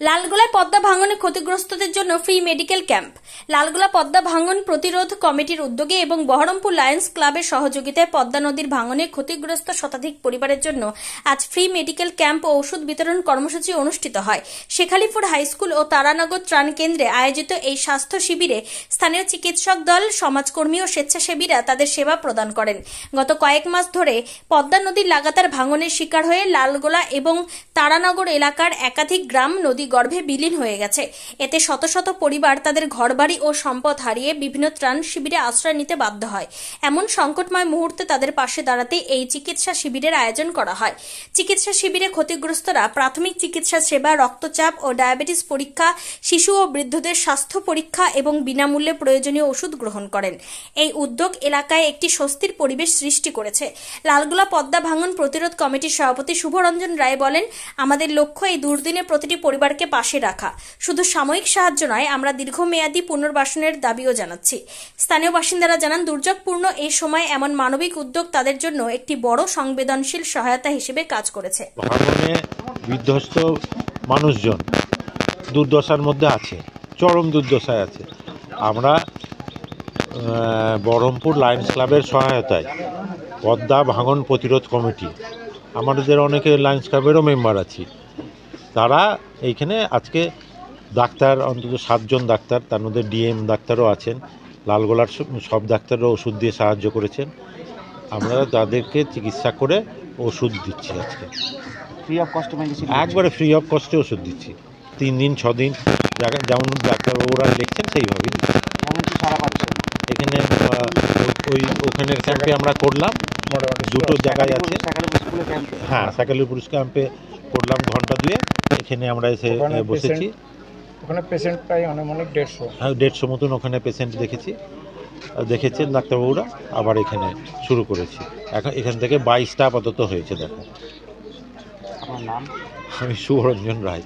লালগোলায় পদ্মা ভাঙনে ক্ষতিগ্রস্তদের জন্য free medical camp. Lalgola Padma ভাঙন প্রতিরোধ কমিটির উদ্যোগে এবং বহরমপুর লায়ন্স ক্লাবের সহযোগিতায় পদ্মা নদীর ভাঙনে ক্ষতিগ্রস্ত শতাধিক পরিবারের জন্য আজ ফ্রি মেডিকেল ক্যাম্প ও ওষুধ বিতরণ কর্মসূচি অনুষ্ঠিত হয়। শেখালিপুর হাইস্কুল ও তারানগর ত্রাণ কেন্দ্রে আয়োজিত এই স্বাস্থ্য শিবিরে স্থানীয় চিকিৎসক দল, সমাজকর্মী ও স্বেচ্ছাসেবীরা তাদের সেবা প্রদান করেন। গত কয়েক মাস ধরে পদ্মা নদীর লাগাতার ভাঙনের শিকার হয়ে লালগোলা এবং তারানগর এলাকার একাধিক গ্রাম নদী গর্ভে বিলীন হয়ে গেছে। এতে শত শত পরিবার তাদের ঘরবাড়ি ও সম্পদ হারিয়ে বিভিন্ন ত্রাণ শিবিরে আশ্রয় নিতে বাধ্য হয়। এমন সংকটময় মুহূর্তে তাদের পাশে দাঁড়াতে এই চিকিৎসা শিবিরের আয়োজন করা হয়। চিকিৎসা শিবিরে ক্ষতিগ্রস্তরা প্রাথমিক চিকিৎসা সেবা, রক্তচাপ ও ডায়াবেটিস পরীক্ষা, শিশু ও বৃদ্ধদের স্বাস্থ্য পরীক্ষা এবং বিনামূল্যে প্রয়োজনীয় ওষুধ গ্রহণ করেন। এই উদ্যোগ এলাকায় একটি স্বস্তির পরিবেশ সৃষ্টি করেছে। লালগোলা পদ্মা ভাঙন প্রতিরোধ কমিটির সভাপতি শুভরঞ্জন রায় বলেন, আমাদের লক্ষ্য এই দুর্দিনে প্রতিটি পরিবারকে পাশে রাখা। শুধু সাময়িক সাহায্য নয়, আমরা দীর্ঘমেয়াদী পুনর্বাসনের দাবিও জানাচ্ছি। স্থানীয় বাসিন্দারা জানান, দুর্যোগপূর্ণ এই সময় এমন মানবিক উদ্যোগ তাদের জন্য একটি বড় সংবেদনশীল সহায়তা হিসেবে কাজ করেছে। ভাঙনে বিধ্বস্ত মানুষজন দুর্দশার মধ্যে আছে, চরম দুর্দশায় আছে। আমরা বহরমপুর লায়ন্স ক্লাবের সহায়তায় পদ্মা ভাঙন প্রতিরোধ কমিটি, আমাদের অনেকে লায়ন্স ক্লাবেরও মেম্বার আছি, তারা এইখানে আজকে ডাক্তার, অন্তত 7 জন ডাক্তার, তার মধ্যে ডিএম ডাক্তারও আছেন, লালগোলার সব ডাক্তাররা ওষুধ দিয়ে সাহায্য করেছেন। আমরা তাদেরকে চিকিৎসা করে ওষুধ দিচ্ছি আজকে ফ্রি অফ কস্টে, একবারে ফ্রি অফ কস্টে ওষুধ দিচ্ছি। 3 দিন 6 দিন যেমন ডাক্তারবাবুরা লিখছেন সেইভাবেই দিচ্ছি। এখানে ওখানের ক্যাম্পে আমরা করলাম, দুটো জায়গায় আছে। হ্যাঁ, শেখালিপুর ক্যাম্পে করলাম ঘন্টা 2। এখানে আমরা এসে বসেছি। ওখানে পেশেন্ট প্রায় অনেক 150। হ্যাঁ, 150 মতন ওখানে পেশেন্ট দেখেছেন ডাক্তারবাবুরা। আবার এখানে শুরু করেছি। এখান থেকে 22টা আপাতত হয়েছে। দেখো, আমার নাম আমি শুভরঞ্জন রায়।